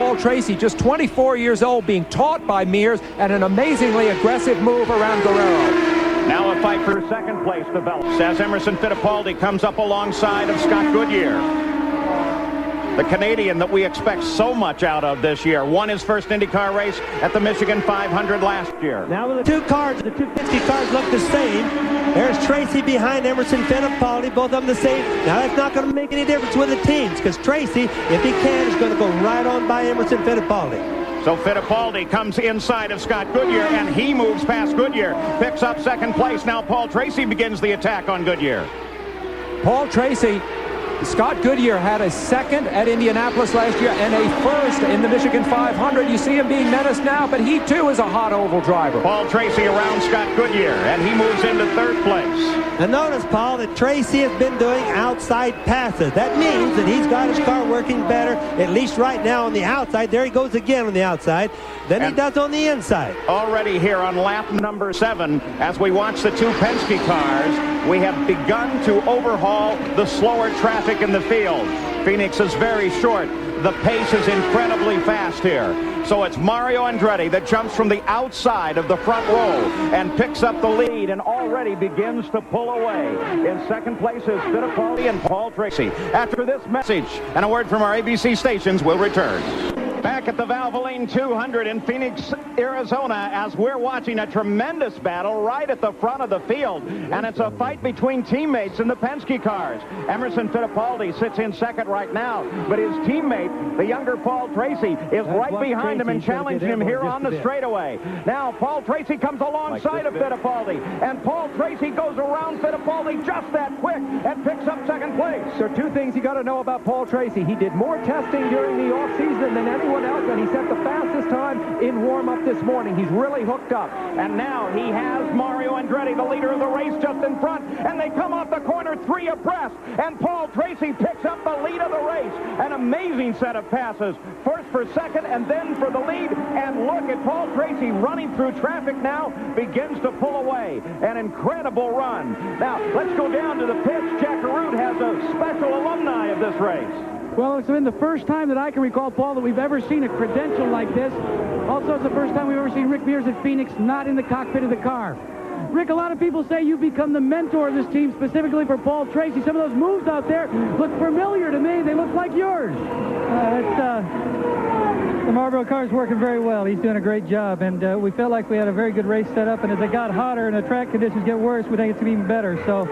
Paul Tracy, just 24 years old, being taught by Mears, and an amazingly aggressive move around Guerrero. Now a fight for second place develops as Emerson Fittipaldi comes up alongside of Scott Goodyear, the Canadian that we expect so much out of this year. Won his first IndyCar race at the Michigan 500 last year. Now with the two cars, the 250 cars look the same. There's Tracy behind Emerson Fittipaldi, both of them the same. Now that's not going to make any difference with the teams, because Tracy, if he can, is going to go right on by Emerson Fittipaldi. So Fittipaldi comes inside of Scott Goodyear, and he moves past Goodyear, picks up second place. Now Paul Tracy begins the attack on Goodyear. Paul Tracy, Scott Goodyear had a second at Indianapolis last year and a first in the Michigan 500. You see him being menaced now, but he too is a hot oval driver. Paul Tracy around Scott Goodyear, and he moves into third place. And notice, Paul, that Tracy has been doing outside passes. That means that he's got his car working better, at least right now on the outside. There he goes again on the outside, than he does on the inside. Already here on lap number 7, as we watch the two Penske cars, we have begun to overhaul the slower traffic in the field. Phoenix is very short. The pace is incredibly fast here. So it's Mario Andretti that jumps from the outside of the front row and picks up the lead and already begins to pull away. In second place is Fittipaldi and Paul Tracy. After this message and a word from our ABC stations, we'll return. Back at the Valvoline 200 in Phoenix, Arizona, as we're watching a tremendous battle right at the front of the field. And it's a fight between teammates in the Penske cars. Emerson Fittipaldi sits in second right now, but his teammate, the younger Paul Tracy, is right behind him and challenging him here on the straightaway. Now Paul Tracy comes alongside of Fittipaldi, and Paul Tracy goes around Fittipaldi just that quick and picks up second place. So two things you got to know about Paul Tracy. He did more testing during the offseason than anyone else, and he set the fastest time in warm-up this morning. He's really hooked up. And now he has Mario Andretti, the leader of the race, just in front, and they come off the corner 3 abreast, and Paul Tracy picks up the lead of the race. An amazing set of passes, first for second and then for the lead, and look at Paul Tracy running through traffic now, begins to pull away. An incredible run. Now, let's go down to the pits. Jack Arute has a special alumni of this race. Well, it's been the first time that I can recall, Paul, that we've ever seen a credential like this. Also, it's the first time we've ever seen Rick Mears at Phoenix not in the cockpit of the car. Rick, a lot of people say you've become the mentor of this team, specifically for Paul Tracy. Some of those moves out there look familiar to me. They look like yours. The Marlboro car is working very well. He's doing a great job, and we felt like we had a very good race set up, and as it got hotter and the track conditions get worse, we think it's going to be even better. So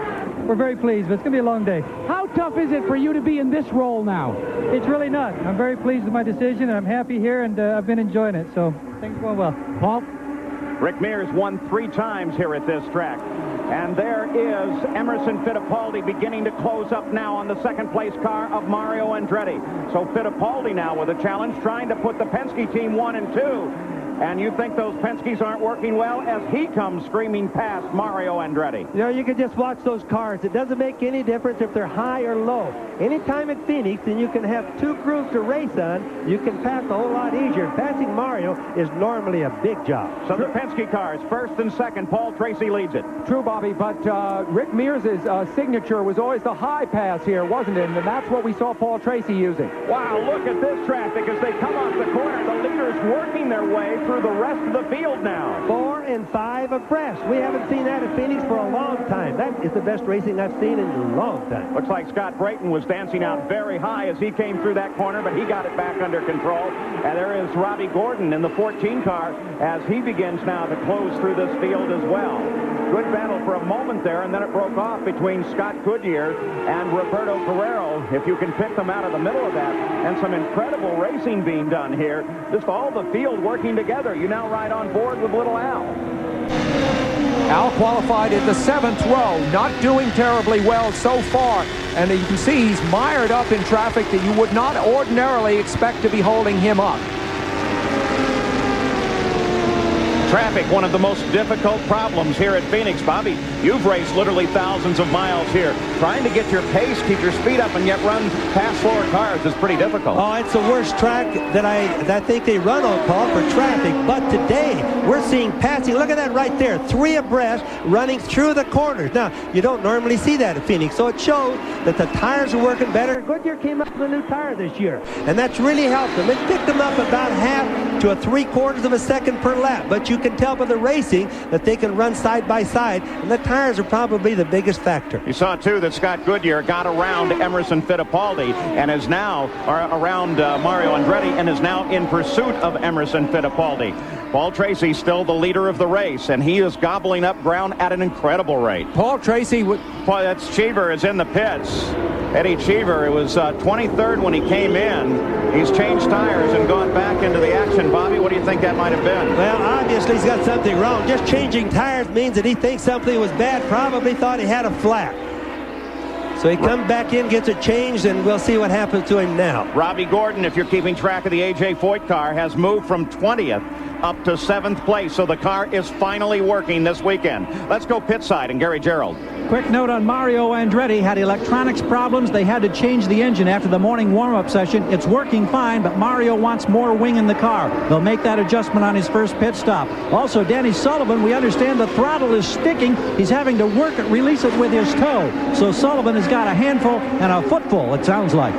we're very pleased, but it's going to be a long day. How tough is it for you to be in this role now? It's really not. I'm very pleased with my decision, and I'm happy here, and I've been enjoying it, so things are going well. Paul? Rick Mears won 3 times here at this track. And there is Emerson Fittipaldi beginning to close up now on the second place car of Mario Andretti. So Fittipaldi now with a challenge, trying to put the Penske team 1 and 2. And you think those Penskes aren't working well as he comes screaming past Mario Andretti. You know, you can just watch those cars. It doesn't make any difference if they're high or low. Anytime at Phoenix, and you can have 2 crews to race on, you can pass a whole lot easier. Passing Mario is normally a big job. So the Penske cars, first and second, Paul Tracy leads it. True, Bobby, but Rick Mears' signature was always the high pass here, wasn't it? And that's what we saw Paul Tracy using. Wow, look at this traffic as they come off the corner. The leaders working their way through the rest of the field now. 4 and 5 abreast. We haven't seen that at Phoenix for a long time. That is the best racing I've seen in a long time. Looks like Scott Brayton was dancing out very high as he came through that corner, but he got it back under control. And there is Robbie Gordon in the 14 car as he begins now to close through this field as well. Good battle for a moment there, and then it broke off between Scott Goodyear and Roberto Guerrero. If you can pick them out of the middle of that, and some incredible racing being done here. Just all the field working together. You now ride on board with little Al. Al qualified in the 7th row, not doing terribly well so far. And you can see he's mired up in traffic that you would not ordinarily expect to be holding him up. Traffic, one of the most difficult problems here at Phoenix. Bobby, you've raced literally thousands of miles here. Trying to get your pace, keep your speed up, and yet run past slower cars is pretty difficult. Oh, it's the worst track that I think they run on, Paul, for traffic. But today, we're seeing passing. Look at that right there. 3 abreast running through the corners. Now, you don't normally see that at Phoenix, so it shows that the tires are working better. Goodyear came up with a new tire this year, and that's really helped them. It picked them up about half to a 3/4 of a second per lap. But you can tell by the racing that they can run side by side, and the tires are probably the biggest factor. You saw, too, that Scott Goodyear got around Emerson Fittipaldi and is now around Mario Andretti and is now in pursuit of Emerson Fittipaldi. Paul Tracy still the leader of the race, and he is gobbling up ground at an incredible rate. Paul Tracy would... That's Cheever is in the pits. Eddie Cheever, it was 23rd when he came in. He's changed tires and gone back into the action. Bobby, what do you think that might have been? Well, obviously he's got something wrong. Just changing tires means that he thinks something was bad. Probably thought he had a flat. So he comes back in, gets it changed, and we'll see what happens to him now. Robbie Gordon, if you're keeping track of the A.J. Foyt car, has moved from 20th up to 7th place. So the car is finally working this weekend. Let's go pit side and Gary Gerald. Quick note on Mario Andretti. Had electronics problems. They had to change the engine after the morning warm-up session. It's working fine, but Mario wants more wing in the car. They'll make that adjustment on his first pit stop. Also, Danny Sullivan, we understand the throttle is sticking. He's having to work it, release it with his toe. So Sullivan has got a handful and a footful, it sounds like.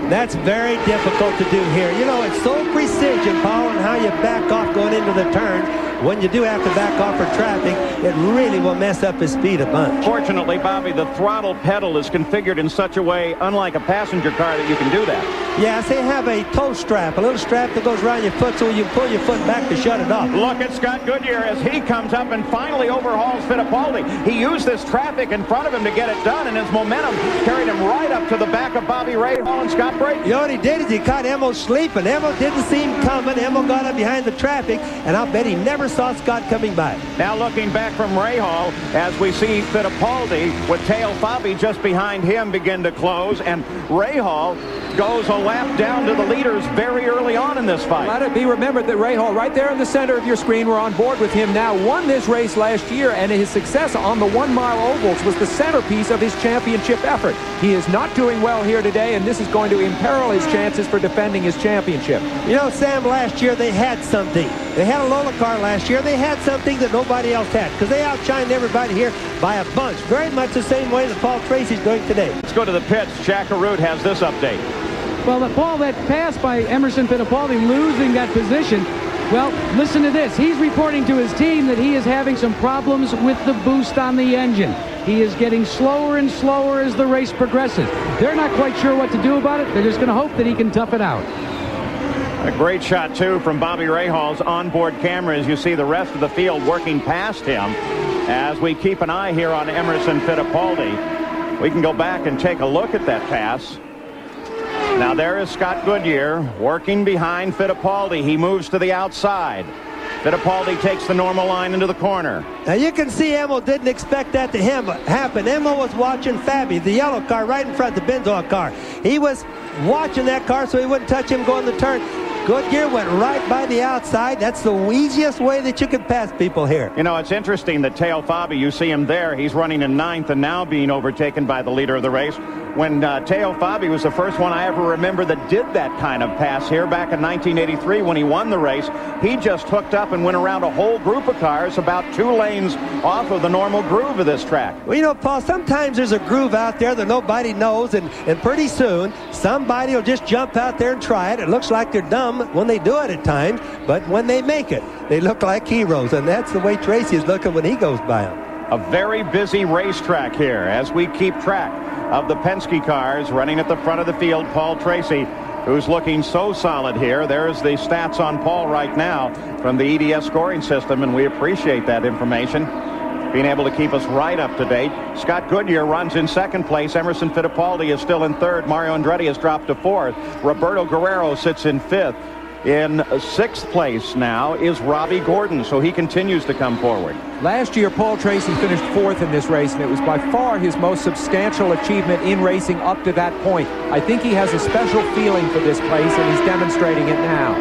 That's very difficult to do here. You know, it's so precision, Paul, and how you back off going into the turn. When you do have to back off for traffic, it really will mess up his speed a bunch. Fortunately, Bobby, the throttle pedal is configured in such a way, unlike a passenger car, that you can do that. Yes, they have a toe strap, a little strap that goes around your foot so you pull your foot back to shut it off. Look at Scott Goodyear as he comes up and finally overhauls Fittipaldi. He used this traffic in front of him to get it done, and his momentum carried him right up to the back of Bobby Rahal and Scott Brayton. You know what he did is he caught Emmo sleeping. Emmo didn't see him coming. Emmo got up behind the traffic, and I'll bet he never saw Scott coming by. Now looking back from Rahal as we see Fittipaldi with Teo Fabi just behind him begin to close, and Rahal goes a lap down to the leaders very early on in this fight. Let it be remembered that Rahal, right there in the center of your screen, we're on board with him now, won this race last year, and his success on the 1-mile ovals was the centerpiece of his championship effort. He is not doing well here today, and this is going to imperil his chances for defending his championship. You know, Sam, last year they had something. They had a Lola car last year. They had something that nobody else had because they outshined everybody here by a bunch. Very much the same way that Paul Tracy's doing today. Let's go to the pits. Jack Arute has this update. Well, Paul, that pass by Emerson Fittipaldi losing that position, well, listen to this. He's reporting to his team that he is having some problems with the boost on the engine. He is getting slower and slower as the race progresses. They're not quite sure what to do about it. They're just going to hope that he can tough it out. A great shot, too, from Bobby Rahal's onboard camera as you see the rest of the field working past him as we keep an eye here on Emerson Fittipaldi. We can go back and take a look at that pass. Now there is Scott Goodyear working behind Fittipaldi. He moves to the outside. Fittipaldi takes the normal line into the corner. Now you can see Emmo didn't expect that to happen. Emmo was watching Fabi, the yellow car right in front, the Benzoil car. He was watching that car so he wouldn't touch him going the turn. Goodyear went right by the outside. That's the easiest way that you can pass people here. You know, it's interesting that Teo Fabi, you see him there. He's running in 9th and now being overtaken by the leader of the race. When Teo Fabi was the first one I ever remember that did that kind of pass here back in 1983 when he won the race. He just hooked up and went around a whole group of cars about 2 lanes off of the normal groove of this track. Well, you know, Paul, sometimes there's a groove out there that nobody knows, and pretty soon somebody will just jump out there and try it. It looks like they're dumb when they do it at times, but when they make it, they look like heroes, and that's the way Tracy is looking when he goes by them. A very busy racetrack here as we keep track of the Penske cars running at the front of the field. Paul Tracy, who's looking so solid here. There's the stats on Paul right now from the EDS scoring system, and we appreciate that information, being able to keep us right up to date. Scott Goodyear runs in 2nd place. Emerson Fittipaldi is still in 3rd. Mario Andretti has dropped to 4th. Roberto Guerrero sits in 5th. In 6th place now is Robbie Gordon, so he continues to come forward. Last year, Paul Tracy finished 4th in this race, and it was by far his most substantial achievement in racing up to that point. I think he has a special feeling for this place, and he's demonstrating it now.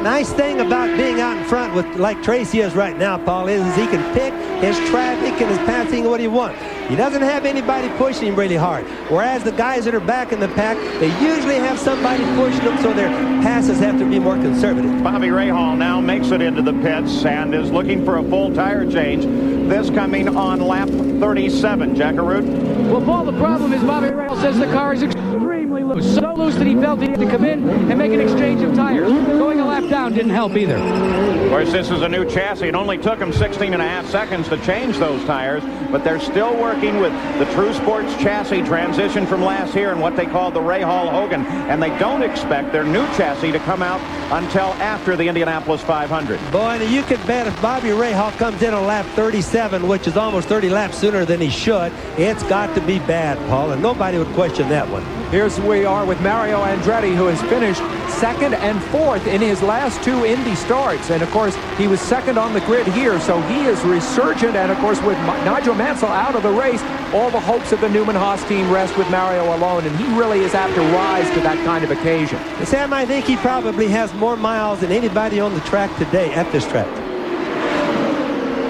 nice thing about being out in front with like Tracy is right now, Paul, is he can pick his traffic and his passing what he wants. He doesn't have anybody pushing him really hard. Whereas the guys that are back in the pack, they usually have somebody pushing them, so their passes have to be more conservative. Bobby Rahal now makes it into the pits and is looking for a full tire change. This coming on lap 37. Jackaroo? Well, Paul, the problem is Bobby Rahal says the car is extremely loose. So loose that he felt he had to come in and make an exchange of tires. Going a lap down didn't help either. Of course, this is a new chassis. It only took him 16.5 seconds to change those tires, but they're still working with the True Sports chassis transition from last year and what they call the Rahal Hogan, and they don't expect their new chassis to come out until after the Indianapolis 500. Boy, and you can bet if Bobby Rahal comes in on lap 37, which is almost 30 laps sooner than he should, it's got to be bad, Paul, and nobody would question that one. Here's where we are with Mario Andretti, who has finished second and fourth in his last two Indy starts. And, of course, he was second on the grid here, so he is resurgent. And, of course, with Nigel Mansell out of the race, all the hopes of the Newman-Haas team rest with Mario alone, and he really is apt to rise to that kind of occasion. Sam, I think he probably has more miles than anybody on the track today at this track.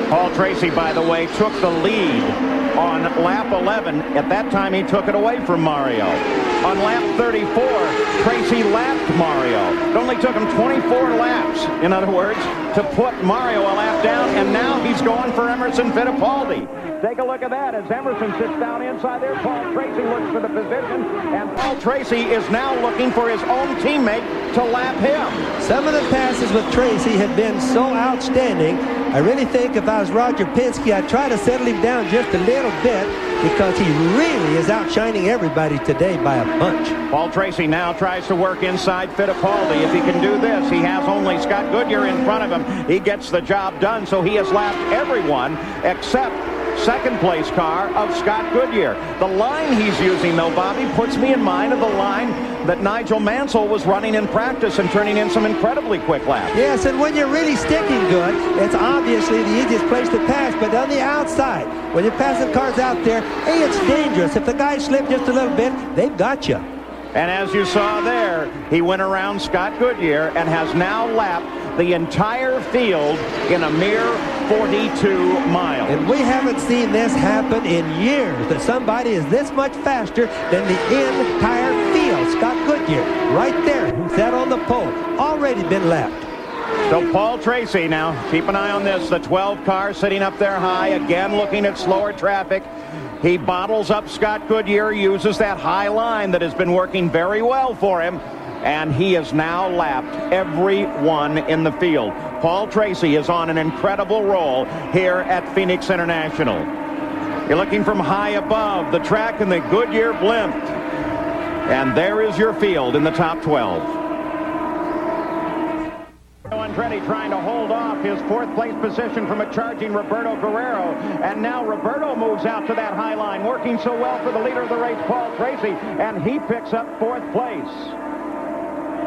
Paul Tracy, by the way, took the lead on lap 11. At that time, he took it away from Mario. On lap 34, Tracy lapped Mario. It only took him 24 laps, in other words, to put Mario a lap down, and now he's going for Emerson Fittipaldi. Take a look at that as Emerson sits down inside there. Paul Tracy looks for the position, and Paul Tracy is now looking for his own teammate to lap him. Some of the passes with Tracy have been so outstanding. I really think if I was Roger Penske, I'd try to settle him down just a little bit because he really is outshining everybody today by a bunch. Paul Tracy now tries to work inside Fittipaldi. If he can do this, he has only Scott Goodyear in front of him. He gets the job done, so he has lapped everyone except second place car of Scott Goodyear. The line he's using, though, Bobby, puts me in mind of the line that Nigel Mansell was running in practice and turning in some incredibly quick laps. Yes, and when you're really sticking good, it's obviously the easiest place to pass, but on the outside, when you're passing cars out there, hey, it's dangerous. If the guys slip just a little bit, they've got you. And as you saw there, he went around Scott Goodyear and has now lapped the entire field in a mere 42 miles. And we haven't seen this happen in years, that somebody is this much faster than the entire field. Scott Goodyear, right there, who sat on the pole, already been lapped. So Paul Tracy now, keep an eye on this, the 12 car sitting up there high, again looking at slower traffic. He bottles up Scott Goodyear, uses that high line that has been working very well for him, and he has now lapped everyone in the field. Paul Tracy is on an incredible roll here at Phoenix International. You're looking from high above the track in the Goodyear blimp, and there is your field in the top 12. Andretti trying to hold off his fourth place position from a charging Roberto Guerrero, and now Roberto moves out to that high line, working so well for the leader of the race, Paul Tracy, and he picks up fourth place.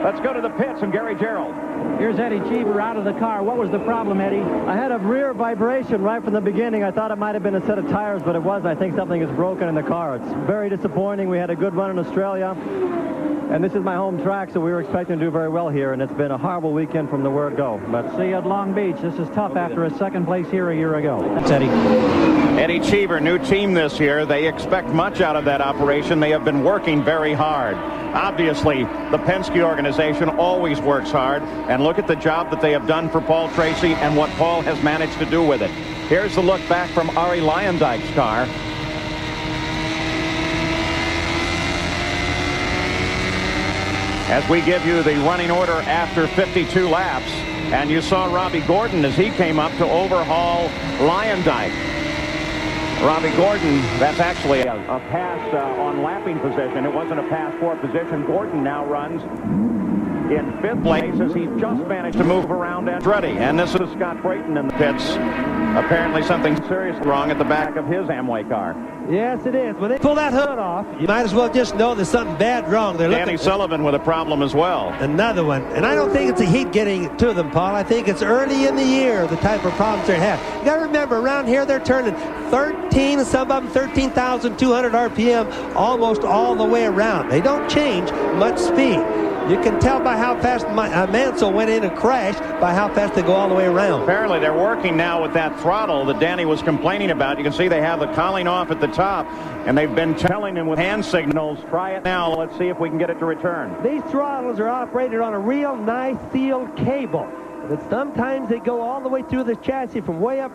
Let's go to the pits and Gary Gerald. Here's Eddie Cheever out of the car. What was the problem, Eddie? I had a rear vibration right from the beginning. I thought it might have been a set of tires, but it was. I think something is broken in the car. It's very disappointing. We had a good run in Australia, and this is my home track, so we were expecting to do very well here, and it's been a horrible weekend from the word go. But see you at Long Beach. This is tough after a second place here a year ago. That's Eddie. Eddie Cheever, new team this year. They expect much out of that operation. They have been working very hard. Obviously, the Penske organization always works hard, and look at the job that they have done for Paul Tracy and what Paul has managed to do with it. Here's the look back from Arie Luyendyk's car. As we give you the running order after 52 laps, and you saw Robbie Gordon as he came up to overhaul Luyendyk. Robbie Gordon, that's actually a pass on lapping position. It wasn't a pass for position. Gordon now runs in fifth place as he just managed to move around Andretti. And this is Scott Brayton in the pits. Apparently something seriously wrong at the back of his Amway car. Yes, it is. When they pull that hood off, you might as well just know there's something bad wrong. They're Danny Sullivan with a problem as well. Another one. And I don't think it's the heat getting to them, Paul. I think it's early in the year, the type of problems they have. You got to remember, around here they're turning 13, some of them 13,200 RPM almost all the way around. They don't change much speed. You can tell by how fast Mansell went in and crashed by how fast they go all the way around. Apparently they're working now with that throttle that Danny was complaining about. You can see they have the cowling off at the top, and they've been telling him with hand signals, try it now, let's see if we can get it to return. These throttles are operated on a real nice sealed cable, but sometimes they go all the way through the chassis from way up